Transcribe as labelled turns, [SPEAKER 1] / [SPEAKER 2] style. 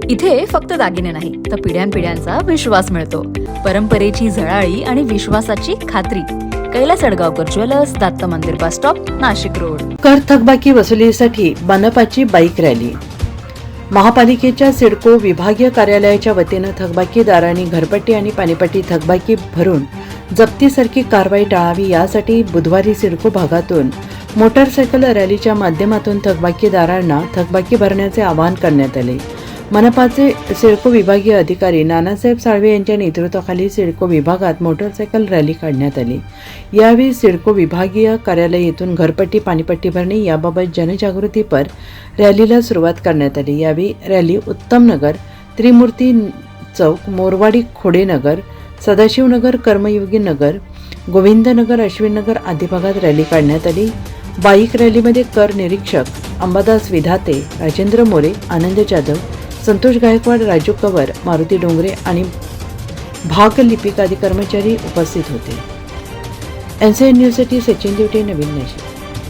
[SPEAKER 1] इथे फक्त दागिने नाही तर पिढ्यानपिढ्यांचा विश्वास मिळतो. परंपरेची झळाळी आणि विश्वासाची खात्री. कैलास अडगावकर ज्वेलर्स, दत्त मंदिर बस स्टॉप, नाशिक रोड.
[SPEAKER 2] कर थकबाकी वसुलीसाठी मनपाची बाईक रॅली. महापालिकेच्या सिडको विभागीय कार्यालयाच्या वतीनं थकबाकीदारांनी घरपट्टी आणि पाणीपट्टी थकबाकी भरून जप्तीसारखी कारवाई टाळावी यासाठी बुधवारी सिडको भागातून मोटरसायकल रॅलीच्या माध्यमातून थकबाकीदारांना थकबाकी भरण्याचे आवाहन करण्यात आले. मनपाचे सिडको विभागीय अधिकारी नानासाहेब साळवे यांच्या नेतृत्वाखाली सिडको विभागात मोटरसायकल रॅली काढण्यात आली. यावेळी सिडको विभागीय कार्यालय येथून घरपट्टी पाणीपट्टी भरणे याबाबत जनजागृतीपर रॅलीला सुरुवात करण्यात आली. यावेळी रॅली उत्तमनगर, त्रिमूर्ती चौक, मोरवाडी खोडेनगर, सदाशिवनगर, कर्मयोगी नगर, गोविंदनगर, अश्विननगर आदी भागात रॅली काढण्यात आली. बाईक रॅलीमध्ये कर निरीक्षक अंबादास विधाते, राजेंद्र मोरे, आनंद जाधव, संतोष गायकवाड, राजू कवर, मारुती डोंगरे आणि भाग लिपिक आदी कर्मचारी उपस्थित होते. NCN न्यूजसाठी सचिन दिवटे, नवीन नाशिक.